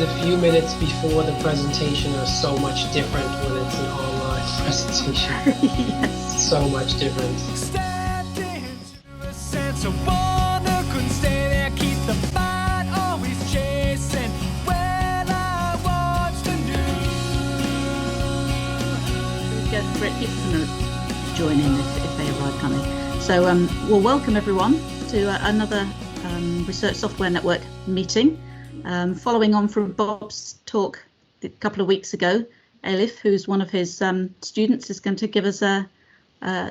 the few minutes before the presentation are so much different when it's an online presentation. Yes. So much different. People can join in if they arrive coming. So we'll welcome everyone to another Research Software Network meeting. Following on from Bob's talk a couple of weeks ago, Elif, who's one of his students, is going to give us a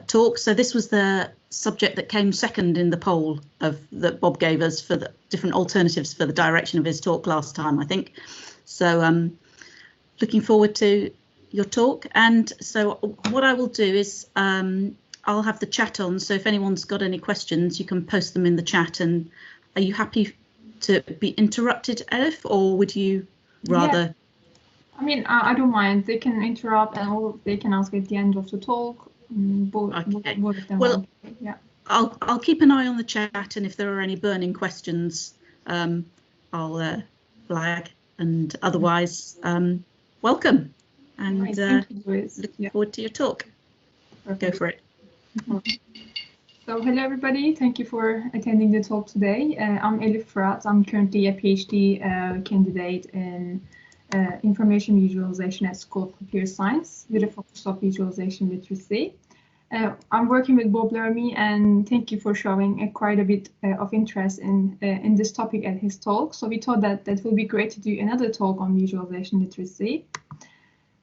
talk. So this was the subject that came second in the poll that Bob gave us for the different alternatives for the direction of his talk last time, I think. So looking forward to your talk. And so what I will do is I'll have the chat on, so if anyone's got any questions you can post them in the chat. And are you happy to be interrupted, Elif, or would you rather? Yeah. I mean, I don't mind. They can interrupt and they can ask at the end of the talk. Both of them. Well, yeah. I'll keep an eye on the chat, and if there are any burning questions I'll flag, and otherwise welcome. And looking forward to your talk. Perfect. Go for it. So hello everybody, thank you for attending the talk today. I'm Elif Firat. I'm currently a PhD candidate in information visualization at School of Computer Science with a focus of visualization literacy. I'm working with Bob Lermy, and thank you for showing quite a bit of interest in this topic at his talk. So we thought that would be great to do another talk on visualization literacy.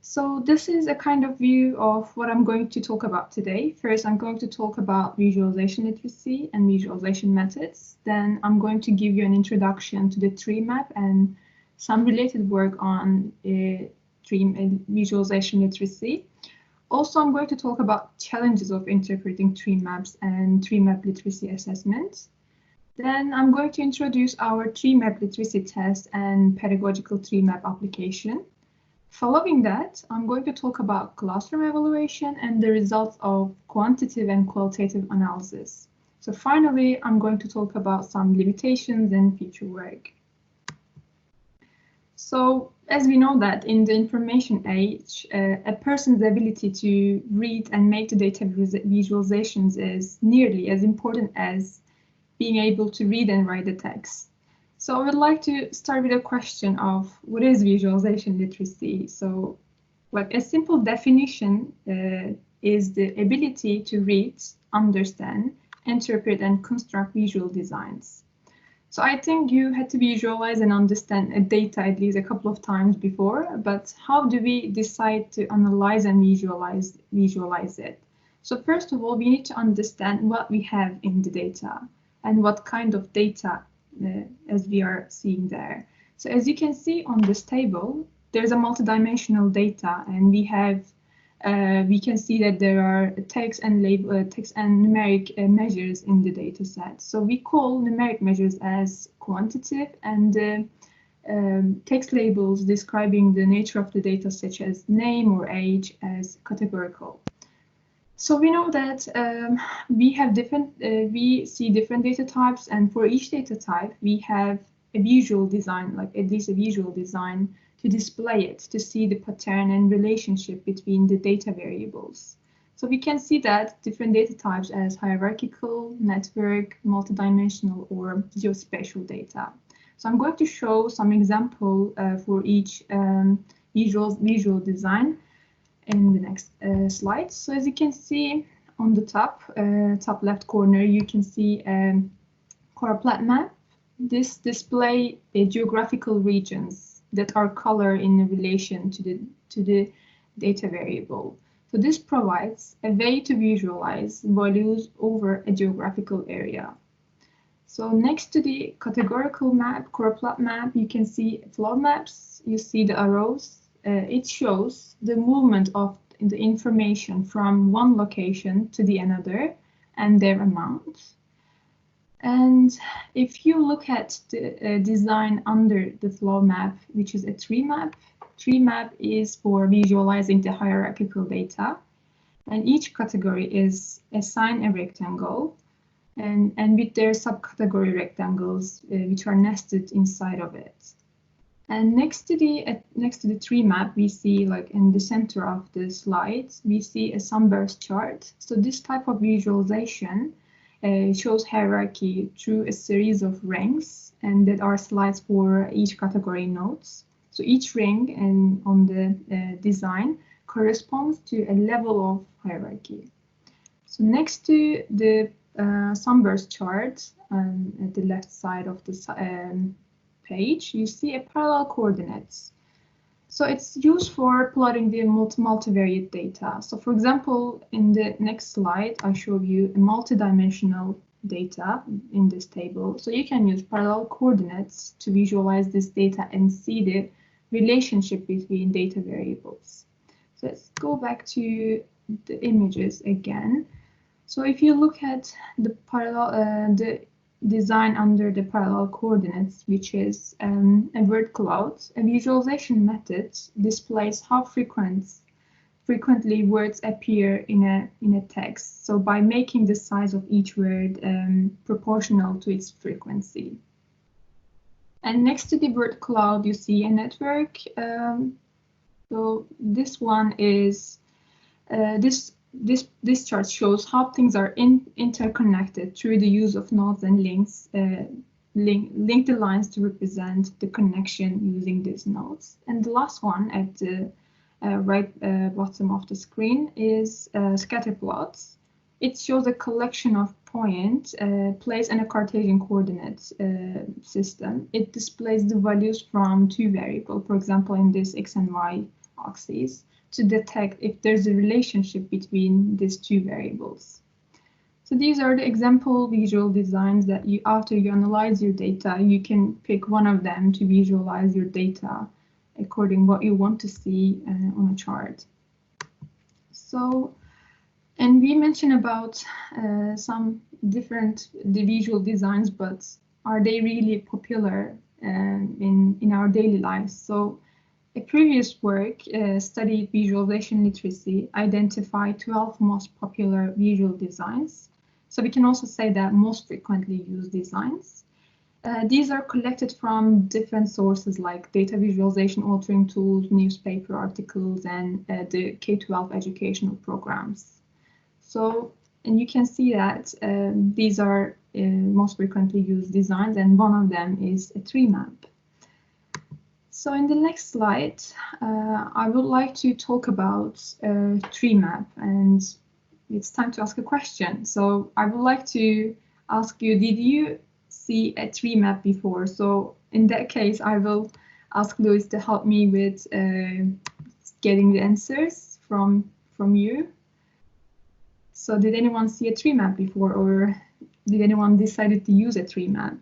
So this is a kind of view of what I'm going to talk about today. First, I'm going to talk about visualization literacy and visualization methods. Then I'm going to give you an introduction to the Treemap and some related work on visualization literacy. Also, I'm going to talk about challenges of interpreting Treemaps and Treemap literacy assessment. Then I'm going to introduce our Treemap literacy test and pedagogical Treemap application. Following that, I'm going to talk about classroom evaluation and the results of quantitative and qualitative analysis. So finally, I'm going to talk about some limitations and future work. So as we know that in the information age, a person's ability to read and make the data visualizations is nearly as important as being able to read and write the text. So I would like to start with a question of what is visualization literacy? So like a simple definition is the ability to read, understand, interpret, and construct visual designs. So I think you had to visualize and understand a data at least a couple of times before, but how do we decide to analyze and visualize it? So first of all, we need to understand what we have in the data and what kind of data as we are seeing there. So as you can see on this table, there's a multidimensional data, and we can see that there are text and numeric measures in the data set. So we call numeric measures as quantitative, and text labels describing the nature of the data, such as name or age, as categorical. So we know that we see different data types, and for each data type, we have a visual design, like at least a visual design to display it, to see the pattern and relationship between the data variables. So we can see that different data types as hierarchical, network, multidimensional, or geospatial data. So I'm going to show some example for each visual design in the next slide. So as you can see on the top left corner, you can see a core plot map. This display the geographical regions that are colored in relation to the data variable. So this provides a way to visualize values over a geographical area. So next to the categorical map, core plot map, you can see flow maps. You see the arrows. It shows the movement of the information from one location to the another and their amount. And if you look at the design under the flow map, which is a Treemap, Treemap is for visualizing the hierarchical data, and each category is assigned a rectangle, and with their subcategory rectangles which are nested inside of it. And next to the tree map, we see, like in the center of the slides, we see a sunburst chart. So this type of visualization shows hierarchy through a series of ranks, and that are slides for each category nodes. So each rank and on the design corresponds to a level of hierarchy. So next to the sunburst chart at the left side of the page, you see a parallel coordinates. So it's used for plotting the multivariate data. So for example, in the next slide, I show you a multidimensional data in this table. So you can use parallel coordinates to visualize this data and see the relationship between data variables. So let's go back to the images again. So if you look at the parallel, the design under the parallel coordinates, which is a word cloud, a visualization method displays how frequently words appear in a text. So by making the size of each word proportional to its frequency. And next to the word cloud, you see a network. So this one is this chart shows how things are interconnected through the use of nodes and links. Link the lines to represent the connection using these nodes. And the last one at the right bottom of the screen is scatter plots. It shows a collection of points placed in a Cartesian coordinates system. It displays the values from two variables, for example, in this x and y axes, to detect if there's a relationship between these two variables. So these are the example visual designs that you, after you analyze your data, you can pick one of them to visualize your data according what you want to see on a chart. So, and we mentioned about some different visual designs, but are they really popular in our daily lives? So a previous work studied visualization literacy, identified 12 most popular visual designs. So we can also say that most frequently used designs. These are collected from different sources like data visualization authoring tools, newspaper articles, and the K-12 educational programs. So, and you can see that these are most frequently used designs, and one of them is a Treemap. So in the next slide, I would like to talk about Treemap, and it's time to ask a question. So I would like to ask you, did you see a Treemap before? So in that case, I will ask Louis to help me with getting the answers from you. So did anyone see a Treemap before, or did anyone decided to use a Treemap?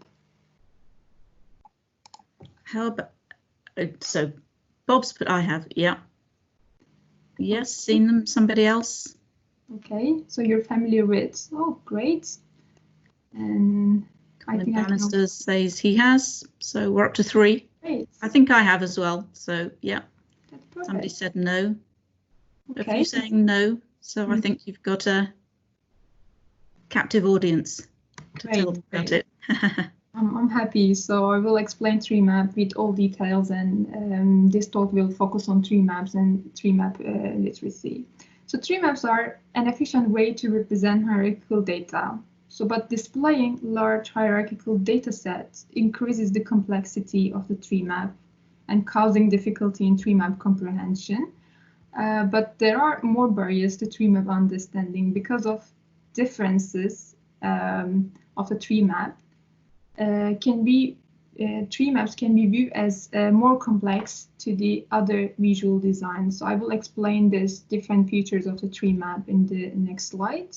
How about, so Bob's put, I have, yeah. Yes, seen them, somebody else? Okay, so you're familiar with, oh, great. And I think Bannister says he has, so we're up to 3. Great. I think I have as well, so yeah. That's perfect. Somebody said no. Okay. A few saying no, so I think you've got a captive audience to tell them about it. I'm happy, so I will explain Treemap with all details, and this talk will focus on Treemaps and Treemap literacy. So Treemaps are an efficient way to represent hierarchical data. So, but displaying large hierarchical data sets increases the complexity of the Treemap and causing difficulty in Treemap comprehension. But there are more barriers to Treemap understanding because of differences of the Treemap. Treemaps can be viewed as more complex to the other visual designs. So I will explain these different features of the Treemap in the next slide.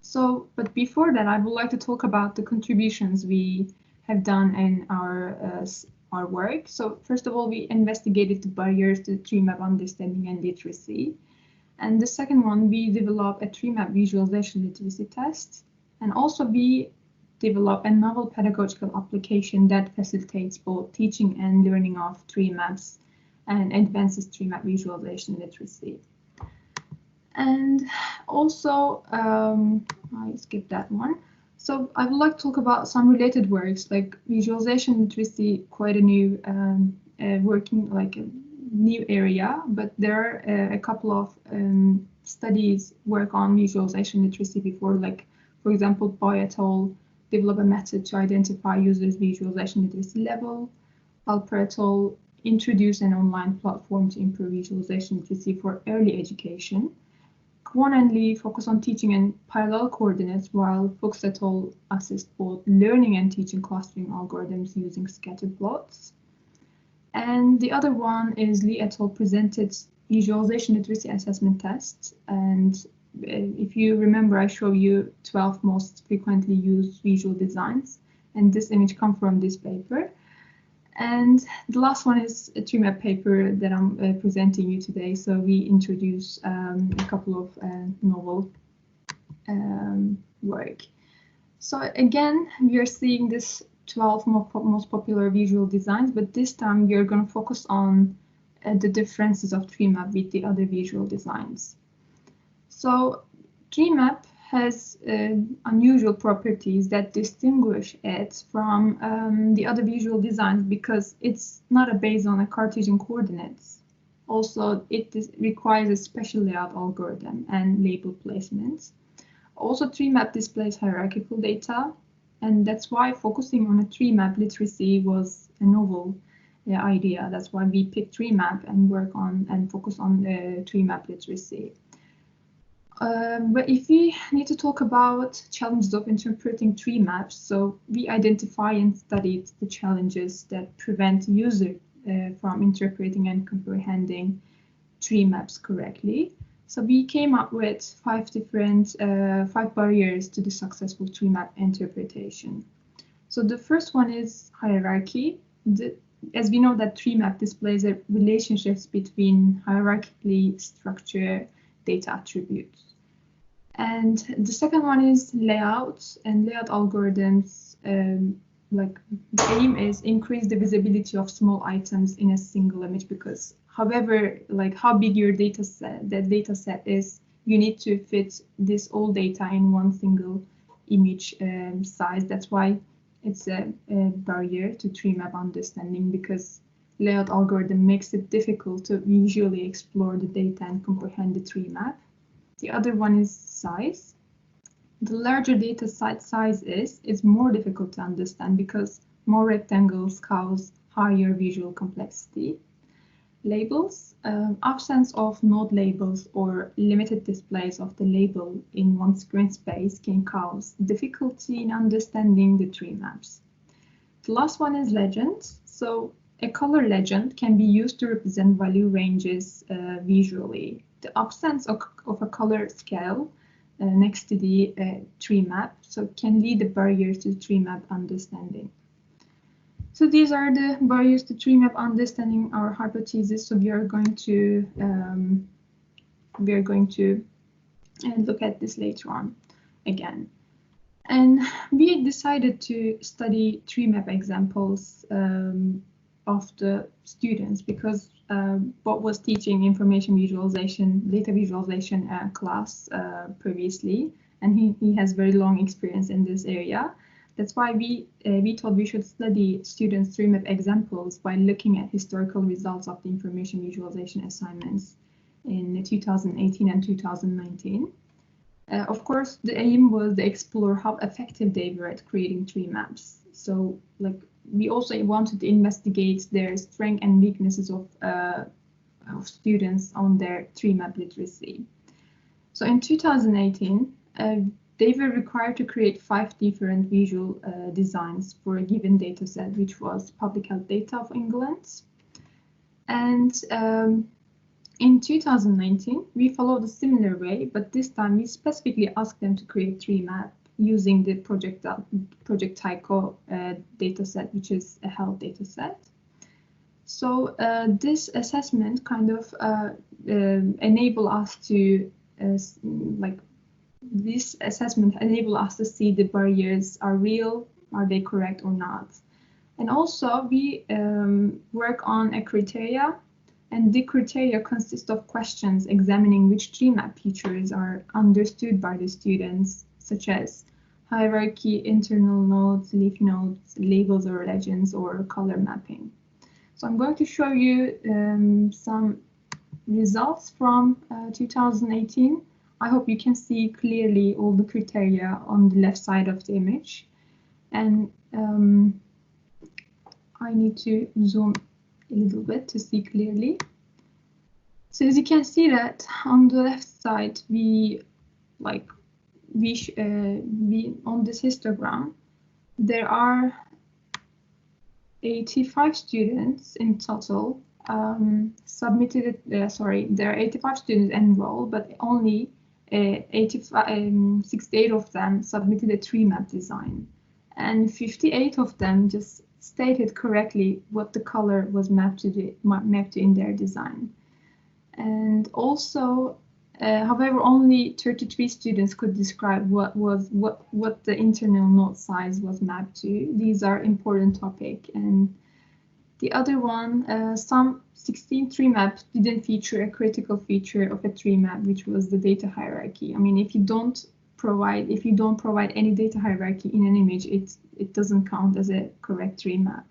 So, but before that, I would like to talk about the contributions we have done in our work. So first of all, we investigated the barriers to Treemap understanding and literacy. And the second one, we developed a Treemap visualization literacy test. And also we develop a novel pedagogical application that facilitates both teaching and learning of Treemaps and advances Treemap visualization literacy. And also, I skipped that one. So I would like to talk about some related works like visualization literacy, quite a new working like a new area, but there are a couple of studies work on visualization literacy before, like for example, Boy et al. Develop a method to identify users' visualization literacy level. Alper et al. Introduce an online platform to improve visualization literacy for early education. Kwon and Lee focus on teaching in parallel coordinates, while Fuchs et al. Assist both learning and teaching clustering algorithms using scatter plots. And the other one is Lee et al. Presented visualization literacy assessment tests. And if you remember, I show you 12 most frequently used visual designs. And this image comes from this paper. And the last one is a Treemap paper that I'm presenting you today. So we introduce a couple of novel work. So again, we are seeing this 12 most popular visual designs, but this time we are going to focus on the differences of Treemap with the other visual designs. So Treemap has unusual properties that distinguish it from the other visual designs because it's not based on a Cartesian coordinates. Also, it requires a special layout algorithm and label placements. Also, Treemap displays hierarchical data, and that's why focusing on a Treemap literacy was a novel idea. That's why we picked Treemap and work on and focus on Treemap literacy. But if we need to talk about challenges of interpreting Treemaps, so we identify and studied the challenges that prevent user from interpreting and comprehending Treemaps correctly. So we came up with five barriers to the successful Treemap interpretation. So the first one is hierarchy. As we know that Treemap displays the relationships between hierarchically structured data attributes. And the second one is layout and layout algorithms. Like the aim is increase the visibility of small items in a single image because however, like how big your data set is, you need to fit this all data in one single image size. That's why it's a barrier to Treemap understanding because layout algorithm makes it difficult to visually explore the data and comprehend the Treemap. The other one is size. The larger data set size is more difficult to understand because more rectangles cause higher visual complexity. Labels, absence of node labels or limited displays of the label in one screen space can cause difficulty in understanding the Treemaps. The last one is legend. So a color legend can be used to represent value ranges visually. The absence of a color scale next to the Treemap so can lead the barriers to Treemap understanding. So these are the barriers to Treemap understanding our hypothesis. So we are going to look at this later on again. And we decided to study Treemap examples of the students because Bob was teaching information visualization, data visualization class previously, and he has very long experience in this area. That's why we thought we should study students' Treemap examples by looking at historical results of the information visualization assignments in 2018 and 2019. Of course, the aim was to explore how effective they were at creating Treemaps. So, like, we also wanted to investigate their strengths and weaknesses of students on their Treemap literacy. So in 2018, they were required to create 5 different visual designs for a given data set, which was public health data of England. And in 2019, we followed a similar way, but this time we specifically asked them to create Treemap using the Project Tycho dataset, which is a health dataset. So this assessment kind of enable us to this assessment enable us to see the barriers are real, are they correct or not. And also we work on a criteria, and the criteria consist of questions examining which Treemap features are understood by the students, such as hierarchy, internal nodes, leaf nodes, labels or legends, or color mapping. So I'm going to show you some results from 2018. I hope you can see clearly all the criteria on the left side of the image. And I need to zoom a little bit to see clearly. So as you can see that on the left side, we on this histogram, there are 85 students in total submitted. There are 85 students enrolled, but only 68 of them submitted a Treemap design, and 58 of them just stated correctly what the color was mapped to in their design. And also, however, only 33 students could describe what the internal node size was mapped to. These are important topic. And the other one, some 16 Treemaps didn't feature a critical feature of a Treemap, which was the data hierarchy. I mean, if you don't provide any data hierarchy in an image, it doesn't count as a correct Treemap.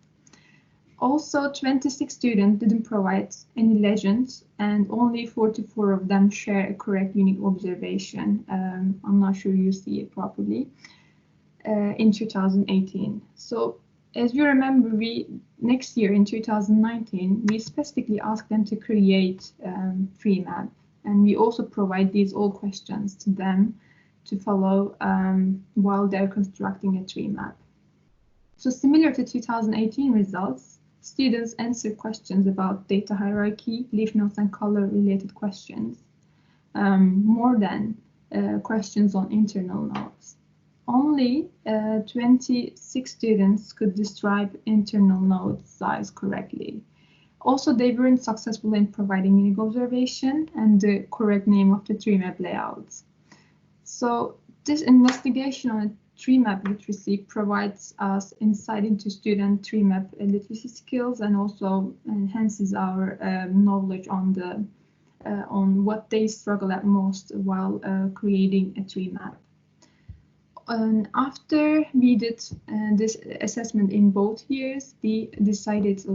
Also, 26 students didn't provide any legends, and only 44 of them share a correct unique observation. I'm not sure you see it properly in 2018. So, as you remember, next year in 2019, we specifically asked them to create Treemap, and we also provide these all questions to them to follow while they're constructing a Treemap. So, similar to 2018 results, students answer questions about data hierarchy, leaf nodes, and color-related questions, more than questions on internal nodes. Only 26 students could describe internal node size correctly. Also, they weren't successful in providing unique observation and the correct name of the Treemap layouts. So this investigation on Treemap literacy provides us insight into student Treemap literacy skills, and also enhances our knowledge on what they struggle at most while creating a Treemap. And after we did this assessment in both years, we decided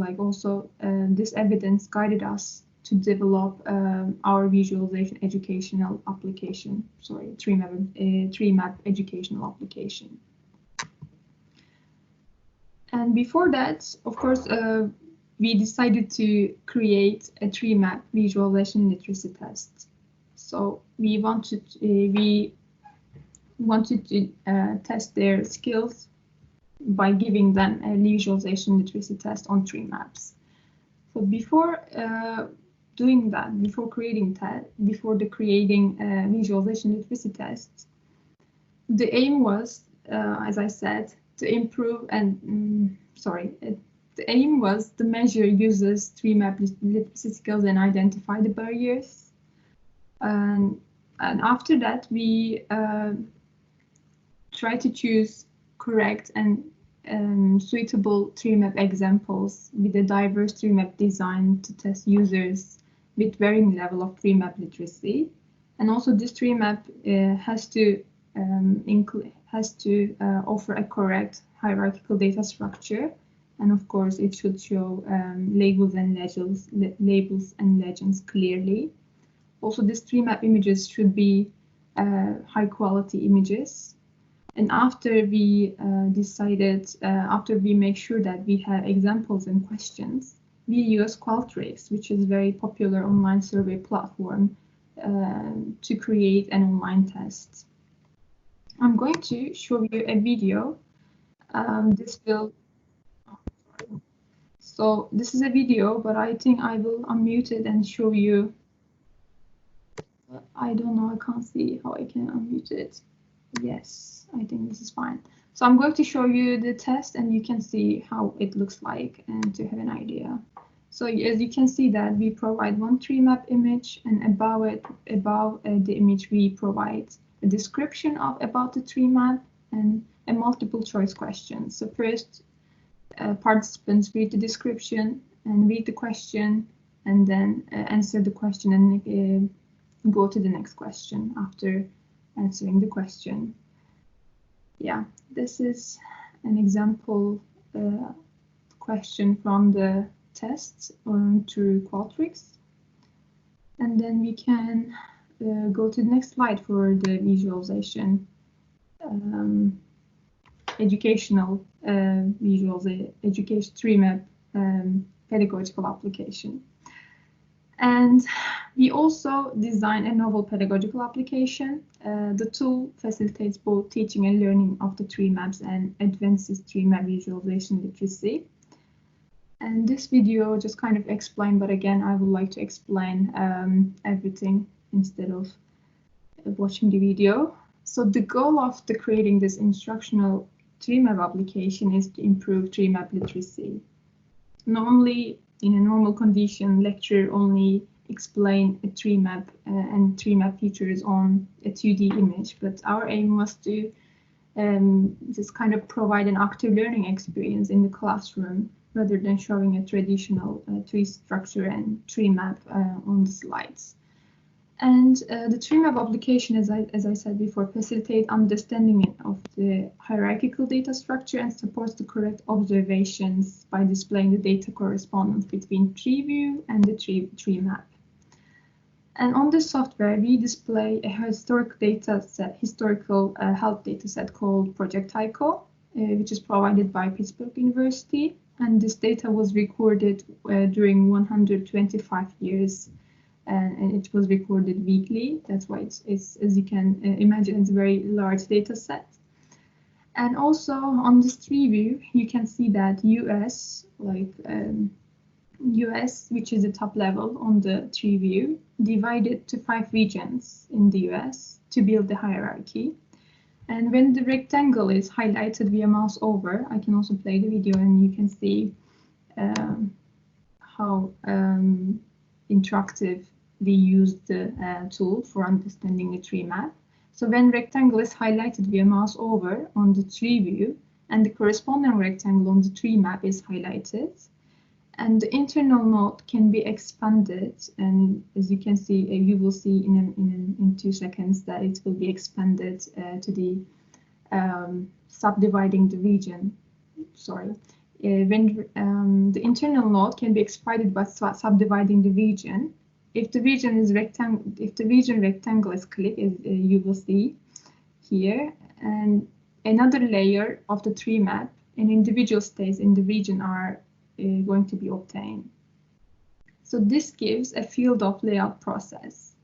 this evidence guided us to develop our visualization educational application, Treemap educational application. And before that, of course, we decided to create a Treemap visualization literacy test. So we wanted to test their skills by giving them a visualization literacy test on Treemaps. So before doing that, before creating visualization literacy tests, the aim was, as I said, to improve and the aim was to measure users' Treemap literacy skills and identify the barriers. And after that, we try to choose correct and suitable Treemap examples with a diverse Treemap design to test users with varying level of Treemap literacy. And also this Treemap has to offer a correct hierarchical data structure. And of course, it should show labels and legends clearly. Also, this Treemap images should be high quality images. And after we after we make sure that we have examples and questions, we use Qualitative, which is a very popular online survey platform, to create an online test. I'm going to show you a video. So this is a video, but I think I will unmute it and show you. I don't know, I can't see how I can unmute it. Yes, I think this is fine. So I'm going to show you the test and you can see how it looks like and to have an idea. So as you can see that we provide one Treemap image, and above the image we provide a description about the Treemap and a multiple choice question. So first participants read the description and read the question, and then answer the question and go to the next question after answering the question. Yeah, this is an example question from the test through Qualtrics. And then we can go to the next slide for the visualization, educational education Treemap pedagogical application. And we also design a novel pedagogical application. The tool facilitates both teaching and learning of the Treemaps and advances Treemap visualization literacy. And this video just kind of explained, but again, I would like to explain everything instead of watching the video. So the goal of creating this instructional Treemap application is to improve Treemap literacy. Normally, in a normal condition, lecturer only explain a Treemap and Treemap features on a 2D image, but our aim was to just kind of provide an active learning experience in the classroom rather than showing a traditional tree structure and Treemap on the slides. And the Treemap application, as I said before, facilitates understanding of the hierarchical data structure and supports the correct observations by displaying the data correspondence between tree view and the Treemap. And on the software, we display a historical health data set called Project Tycho, which is provided by Pittsburgh University. And this data was recorded during 125 years. And it was recorded weekly. That's why it's as you can imagine, it's a very large data set. And also on this tree view, you can see that US, which is the top level on the tree view, divided to 5 regions in the US to build the hierarchy. And when the rectangle is highlighted via mouse over, I can also play the video and you can see how interactive we use the tool for understanding the Treemap. So when rectangle is highlighted via mouse over on the tree view and the corresponding rectangle on the Treemap is highlighted, and the internal node can be expanded, and as you can see, you will see in 2 seconds that it will be expanded to the subdividing the region. Sorry. When the internal node can be expanded by subdividing the region. If the region is rectangle is clicked, as you will see here, and another layer of the Treemap and individual states in the region are going to be obtained. So this gives a field of layout process.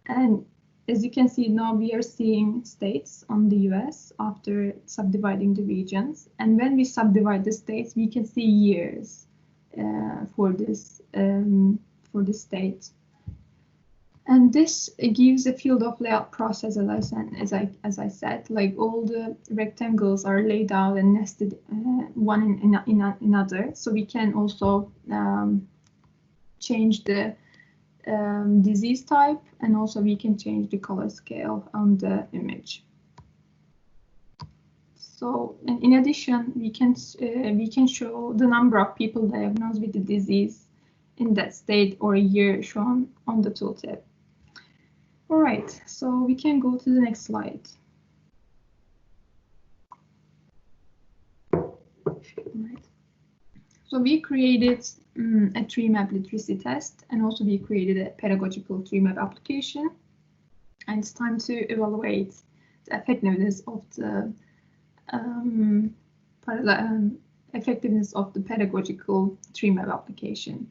And as you can see now, we are seeing states on the US after subdividing the regions. And when we subdivide the states, we can see years for this state. And this gives a field of layout process, as I said, like all the rectangles are laid out and nested one in another. So we can also change the disease type, and also we can change the color scale on the image. So in addition, we can show the number of people diagnosed with the disease in that state or a year shown on the tooltip. All right, so we can go to the next slide. Right. So we created a Treemap literacy test, and also we created a pedagogical Treemap application. And it's time to evaluate the effectiveness of the pedagogical Treemap application.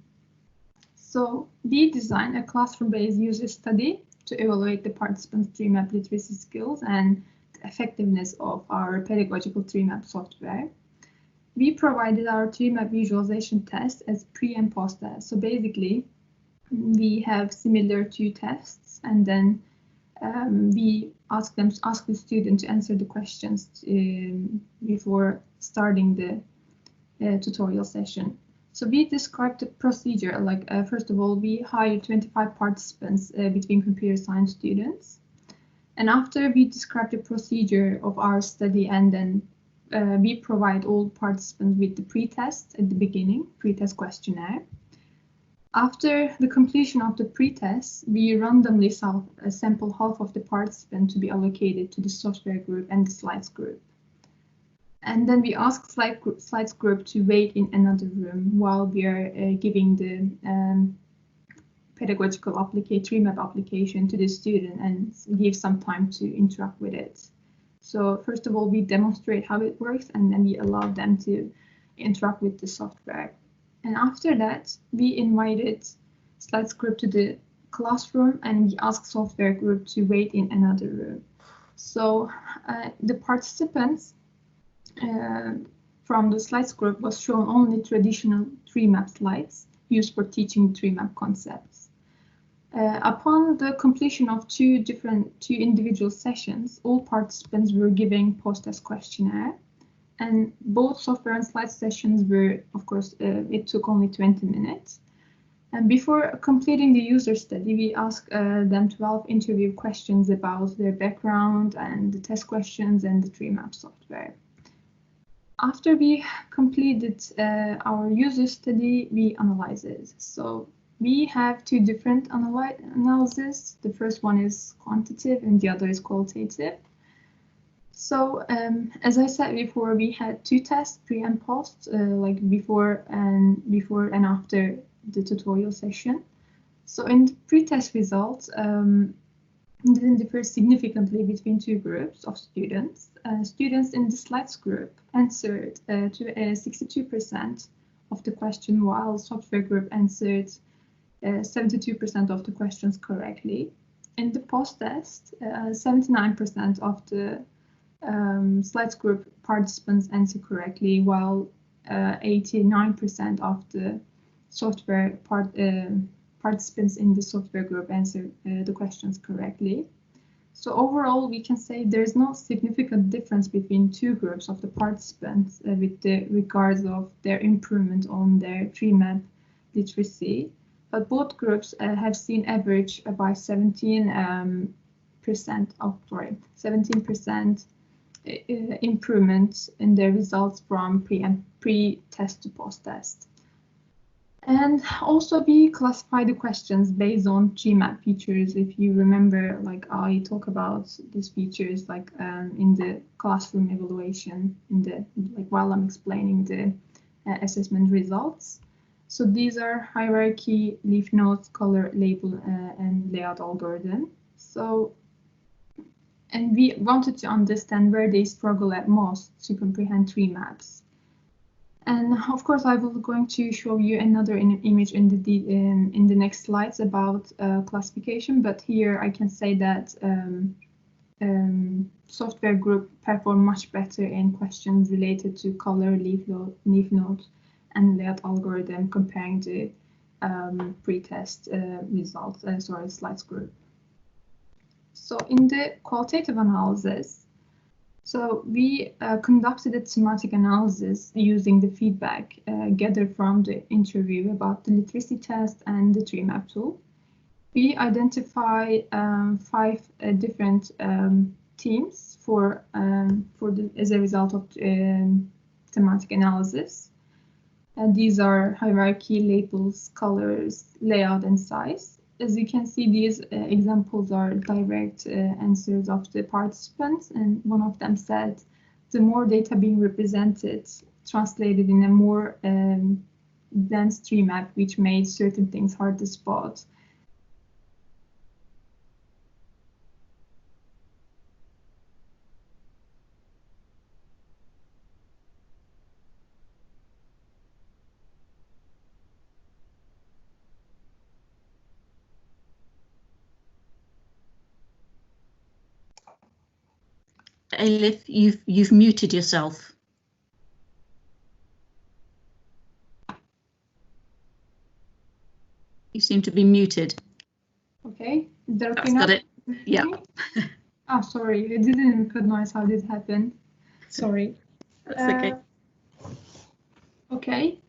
So we designed a classroom-based user study to evaluate the participants' Treemap literacy skills and the effectiveness of our pedagogical Treemap software. We provided our Treemap visualization test as pre and post test. So basically, we have similar 2 tests, and then we ask the student to answer the questions before starting the tutorial session. So we described the procedure, first of all, we hired 25 participants between computer science students. And after we describe the procedure of our study, and then we provide all participants with the pre-test at the beginning, pre-test questionnaire. After the completion of the pre-test, we randomly sample half of the participants to be allocated to the software group and the slides group. And then we ask slides group to wait in another room while we are giving the pedagogical Treemap application to the student and give some time to interact with it. So first of all, we demonstrate how it works, and then we allow them to interact with the software. And after that, we invited slides group to the classroom, and we asked software group to wait in another room. So the participants from the slides group was shown only traditional Treemap slides used for teaching Treemap concepts. Upon the completion of two individual sessions, all participants were given post-test questionnaire, and both software and slide sessions were, of course, it took only 20 minutes. And before completing the user study, we asked them 12 interview questions about their background and the test questions and the Treemap software. After we completed our user study, we analyzed it. So we have two different analyses. The first one is quantitative and the other is qualitative. So as I said before, we had two tests, pre and post, like before and after the tutorial session. So in the pre-test results, didn't differ significantly between two groups of students. Students in the slides group answered to 62% of the question, while software group answered 72% of the questions correctly. In the post-test, 79% of the slides group participants answered correctly, while 89% of the software participants in the software group answered the questions correctly. So overall, we can say there's no significant difference between two groups of the participants with the regards of their improvement on their Treemap literacy. But both groups have seen average by 17% improvement in their results from pre-test to post-test. And also we classify the questions based on Treemap features. If you remember, like I talk about these features like in the classroom evaluation, while I'm explaining the assessment results. So these are hierarchy, leaf nodes, color, label, and layout algorithm. So, and we wanted to understand where they struggle at most to comprehend Treemaps. And of course, I will going to show you another image in the next slides about classification. But here I can say that software group performed much better in questions related to color, leaf node, and layout algorithm comparing to pre-test results. Slides group. So in the qualitative analysis. So we conducted a thematic analysis using the feedback gathered from the interview about the literacy test and the Treemap tool. We identify 5 different teams as a result of thematic analysis. And these are hierarchy, labels, colors, layout, and size. As you can see, these examples are direct answers of the participants, and one of them said the more data being represented translated in a more dense Treemap, which made certain things hard to spot. Elif, you've muted yourself. You seem to be muted. Okay, is that okay now? Got it. Yeah. Oh, sorry, I didn't recognize how this happened. Sorry. That's okay. Okay.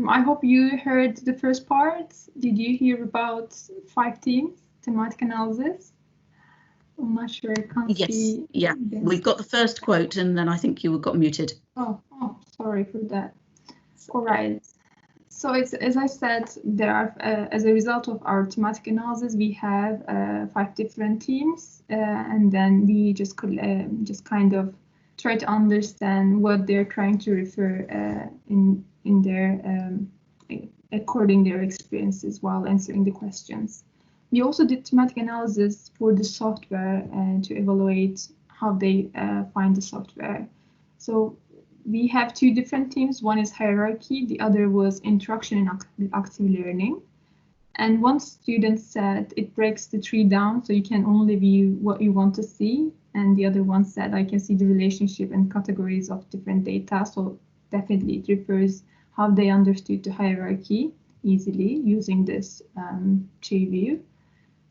I hope you heard the first part. Did you hear about 5 teams, thematic analysis? I'm not sure, I can't see. Yeah, we've got the first quote and then I think you got muted. Oh, sorry for that. All right. So it's, as I said, there are, as a result of our thematic analysis, we have 5 different teams, and then we just kind of try to understand what they're trying to refer in their according their experiences while answering the questions. We also did thematic analysis for the software to evaluate how they find the software. So we have 2 different teams. One is hierarchy, the other was interaction and active learning. And one student said it breaks the tree down, so you can only view what you want to see. And the other one said I can see the relationship and categories of different data. So definitely it refers how they understood the hierarchy easily using this tree view.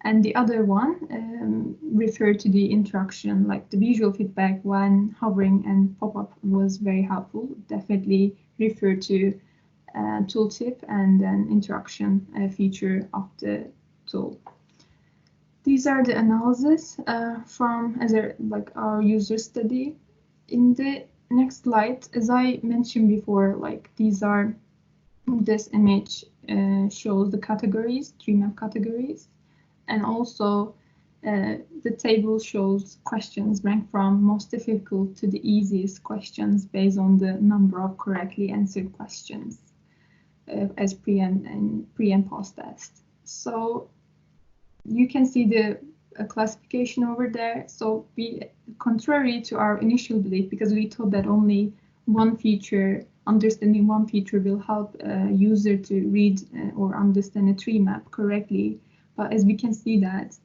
And the other one referred to the interaction, like the visual feedback when hovering and pop-up was very helpful. Definitely referred to tooltip and then interaction feature of the tool. These are the analysis from our user study. In the next slide, as I mentioned before, like this image shows the categories, Treemap categories. And also the table shows questions ranked from most difficult to the easiest questions based on the number of correctly answered questions as pre and post test. So you can see the classification over there. So contrary to our initial belief, because we thought that only one feature, understanding one feature will help a user to read or understand a tree map correctly. But as we can see that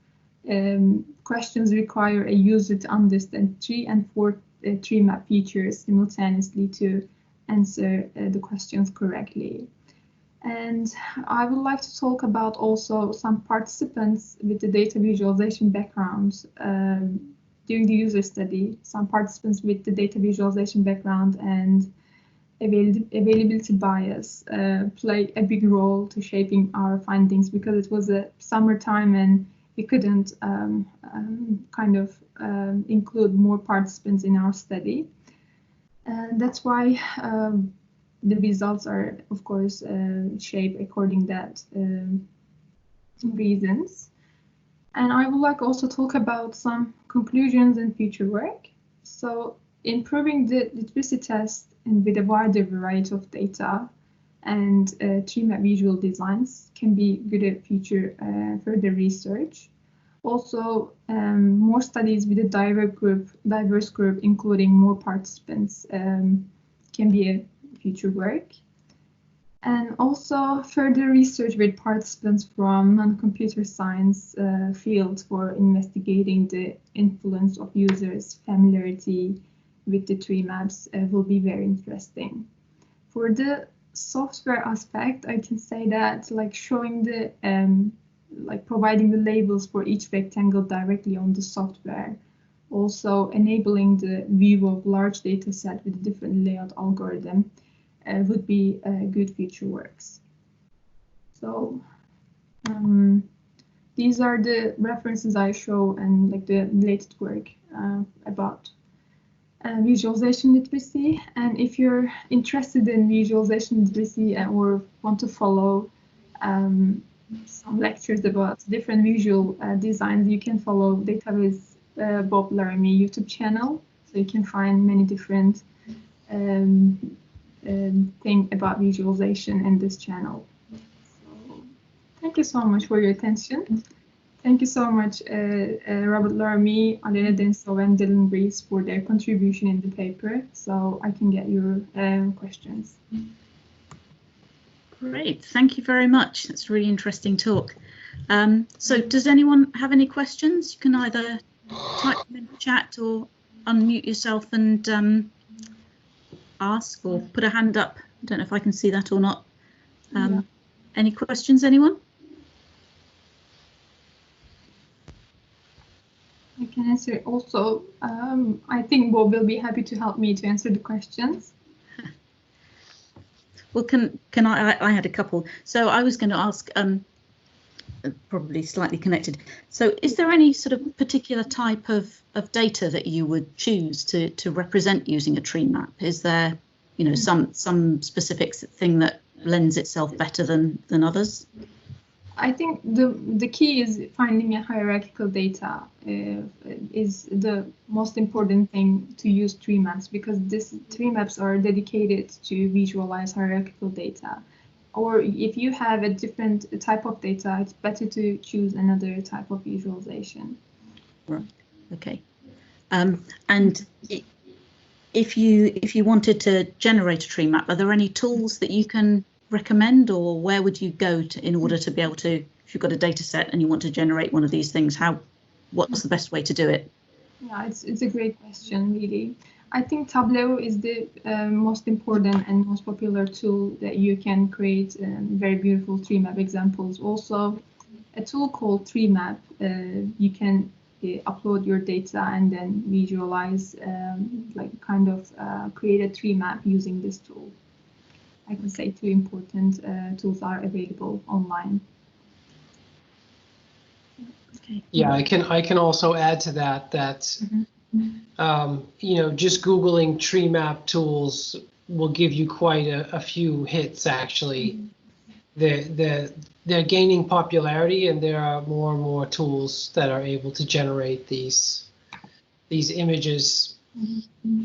questions require a user to understand 3 and 4 tree map features simultaneously to answer the questions correctly. And I would like to talk about also some participants with the data visualization background during the user study. Some participants with the data visualization background and availability bias play a big role to shaping our findings, because it was a summertime and we couldn't include more participants in our study. And that's why the results are, of course, shaped according to that reasons. And I would like also talk about some conclusions and future work. So improving the literacy test and with a wider variety of data and Treemap visual designs can be good at future further research. Also, more studies with a diverse group, including more participants, can be a future work. And also further research with participants from non-computer science fields for investigating the influence of users' familiarity with the Treemaps will be very interesting. For the software aspect, I can say that showing the providing the labels for each rectangle directly on the software, also enabling the view of large data set with a different layout algorithm would be good future works. So these are the references I show and the related work about visualization literacy. And if you're interested in visualization literacy or want to follow some lectures about different visual designs, you can follow Data with Bob Laramie YouTube channel. So you can find many different things about visualization in this channel. So, thank you so much for your attention. Thank you so much, Robert Laramie, Alena Densov, and Dylan Rees for their contribution in the paper. So I can get your questions. Great, thank you very much. That's a really interesting talk. So does anyone have any questions? You can either type them in the chat or unmute yourself and ask or put a hand up. I don't know if I can see that or not. Any questions, anyone? I can answer also. I think Bob will be happy to help me to answer the questions. Well, can I had a couple. So I was going to ask, probably slightly connected. So is there any sort of particular type of data that you would choose to represent using a tree map? Is there, some specific thing that lends itself better than others? I think the key is finding a hierarchical data is the most important thing to use Treemaps, because this Treemaps are dedicated to visualize hierarchical data. Or if you have a different type of data, it's better to choose another type of visualization. Right. Okay. And if you wanted to generate a tree map, are there any tools that you can recommend, or where would you go to in order to be able to, if you've got a data set and you want to generate one of these things, what's the best way to do it? Yeah, it's a great question, really. I think Tableau is the most important and most popular tool that you can create very beautiful tree map examples. Also, a tool called Treemap, you can upload your data and then visualize, like kind of create a tree map using this tool. I can say two important tools are available online. Okay. Yeah, I can also add to that you know, just Googling Treemap tools will give you quite a few hits, actually. They're gaining popularity, and there are more and more tools that are able to generate these images.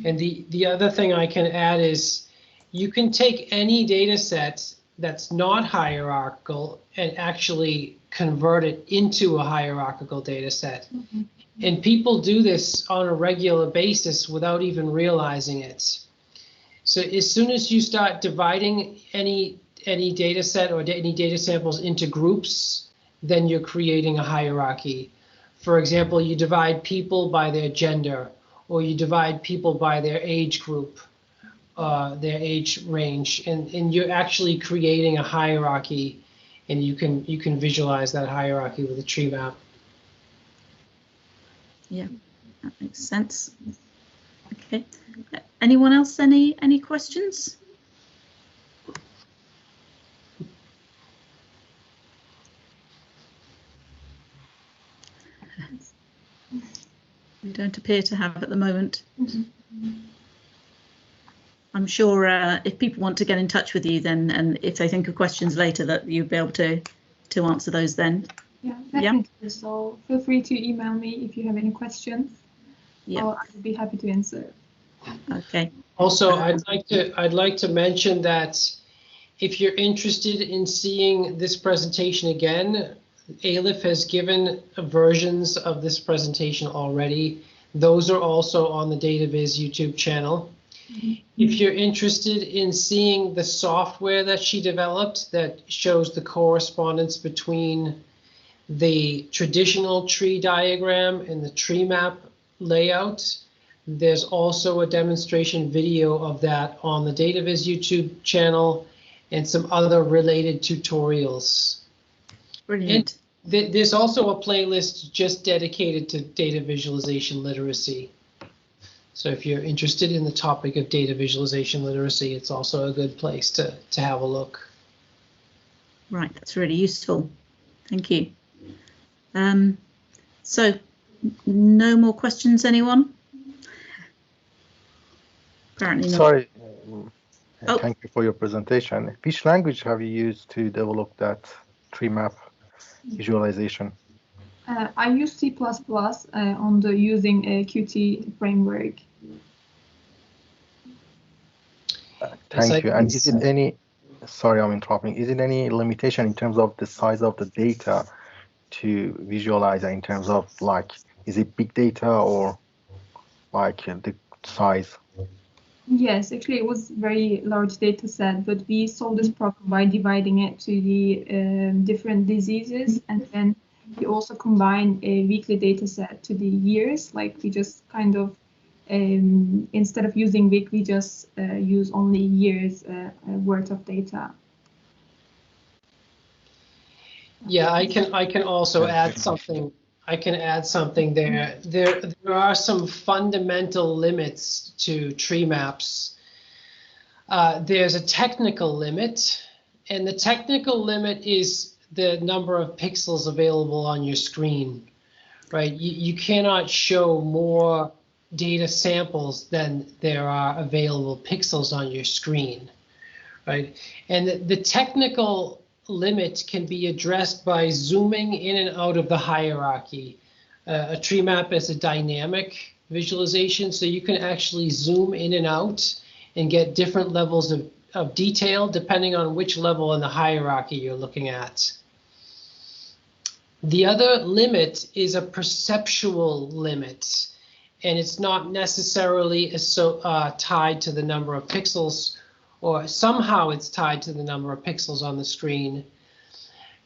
And the other thing I can add is you can take any data set that's not hierarchical and actually convert it into a hierarchical data set. And people do this on a regular basis without even realizing it. So as soon as you start dividing any data set or any data samples into groups, then you're creating a hierarchy. For example, you divide people by their gender, or you divide people by their age group, their age range, and you're actually creating a hierarchy, and you can visualize that hierarchy with a tree map. Yeah, that makes sense. Okay. Anyone else? Any questions? We don't appear to have at the moment. I'm sure if people want to get in touch with you, then, and if they think of questions later, that you'll be able to answer those then. Yeah, definitely. Yeah. So feel free to email me if you have any questions. Yeah, I'd be happy to answer. Okay. Also, I'd like to mention that if you're interested in seeing this presentation again, Elif has given versions of this presentation already. Those are also on the DataViz YouTube channel. If you're interested in seeing the software that she developed that shows the correspondence between the traditional tree diagram and the Treemap layout, there's also a demonstration video of that on the DataViz YouTube channel and some other related tutorials. Brilliant. And there's also a playlist just dedicated to data visualization literacy. So if you're interested in the topic of data visualization literacy, it's also a good place to have a look. Right, that's really useful. Thank you. So no more questions, anyone? Apparently not. Sorry. Thank you for your presentation. Which language have you used to develop that Treemap visualization? I use C++ on the using a Qt framework. Thank you. And is it any, sorry, I'm interrupting. Is it any limitation in terms of the size of the data to visualize in terms of like, is it big data or like the size? Yes, actually it was very large data set, but we solved this problem by dividing it to the different diseases, and then we also combine a weekly data set to the years. Like we just kind of, instead of using week, we just use only years worth of data. Yeah, I can also add something. I can add something there. There are some fundamental limits to Treemaps. There's a technical limit, and the technical limit is the number of pixels available on your screen, right? You cannot show more data samples than there are available pixels on your screen, right? And the technical limit can be addressed by zooming in and out of the hierarchy. A tree map is a dynamic visualization, so you can actually zoom in and out and get different levels of detail depending on which level in the hierarchy you're looking at. The other limit is a perceptual limit, and it's not necessarily tied to the number of pixels, or somehow it's tied to the number of pixels on the screen.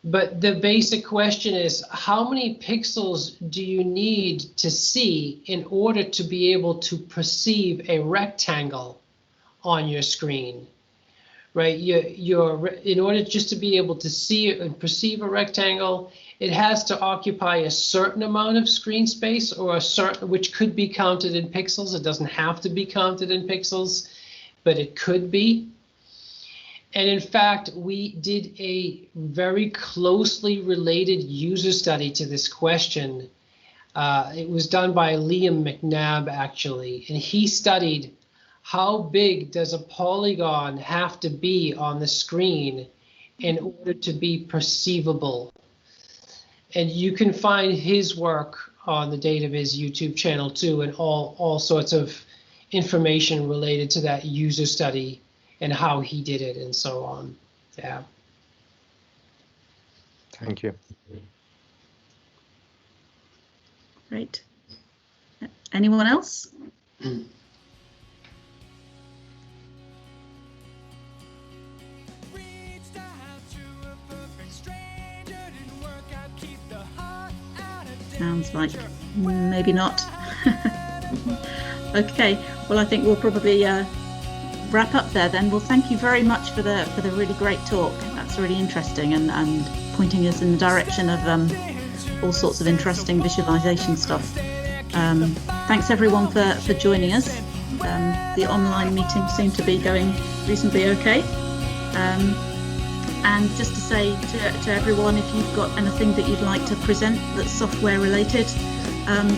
But the basic question is, how many pixels do you need to see in order to be able to perceive a rectangle on your screen? Right? In order just to be able to see and perceive a rectangle, it has to occupy a certain amount of screen space, or which could be counted in pixels. It doesn't have to be counted in pixels, but it could be. And in fact, we did a very closely related user study to this question. It was done by Liam McNabb, actually, and he studied how big does a polygon have to be on the screen in order to be perceivable. And you can find his work on the Dataviz YouTube channel too, and all sorts of information related to that user study and how he did it and so on. Yeah. Thank you. Great. Anyone else? Sounds like maybe not. Okay, well, I think we'll probably wrap up there then. Well, thank you very much for the really great talk. That's really interesting and pointing us in the direction of all sorts of interesting visualization stuff. Thanks everyone for joining us. The online meeting seemed to be going reasonably okay. And just to say to everyone, if you've got anything that you'd like to present that's software related,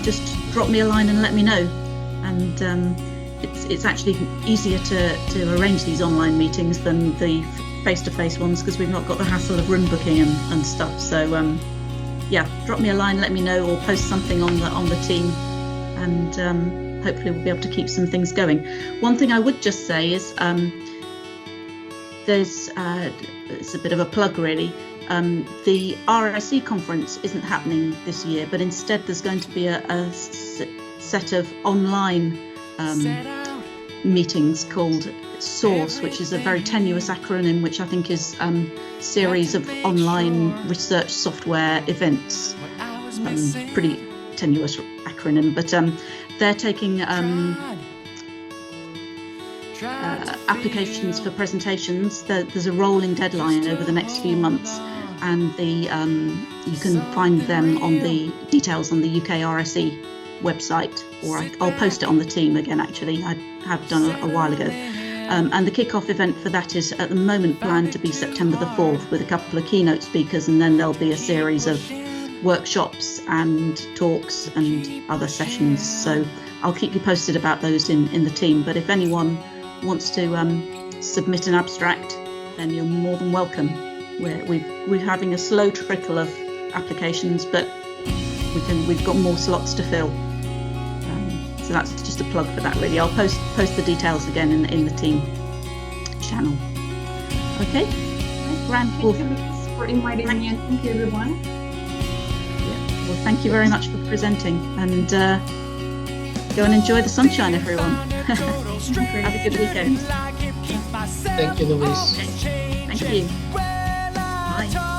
just drop me a line and let me know. And it's actually easier to arrange these online meetings than the face-to-face ones, because we've not got the hassle of room booking and stuff. So yeah, drop me a line, let me know, or post something on the team, and hopefully we'll be able to keep some things going. One thing I would just say is there's it's a bit of a plug really. The RSE conference isn't happening this year, but instead there's going to be a set of online meetings called SOURCE, which is a very tenuous acronym, which I think is series of online research software events. Pretty tenuous acronym, but they're taking applications for presentations. There's a rolling deadline over the next few months, and you can find them on the details on the UK RSE website, or I'll post it on the team again. Actually, I have done a while ago. And the kick-off event for that is at the moment planned to be September the 4th, with a couple of keynote speakers, and then there'll be a series of workshops and talks and other sessions. So I'll keep you posted about those in the team. But if anyone wants to submit an abstract, then you're more than welcome. We're having a slow trickle of applications, but we've got more slots to fill. So that's just a plug for that, really. I'll post the details again in the team channel. Okay. Grand, thank you for inviting me, and thank you everyone. Yeah. Well, thank you very much for presenting, and go and enjoy the sunshine, everyone. Have a good weekend. Thank you, Louise. Okay. Thank you. Bye.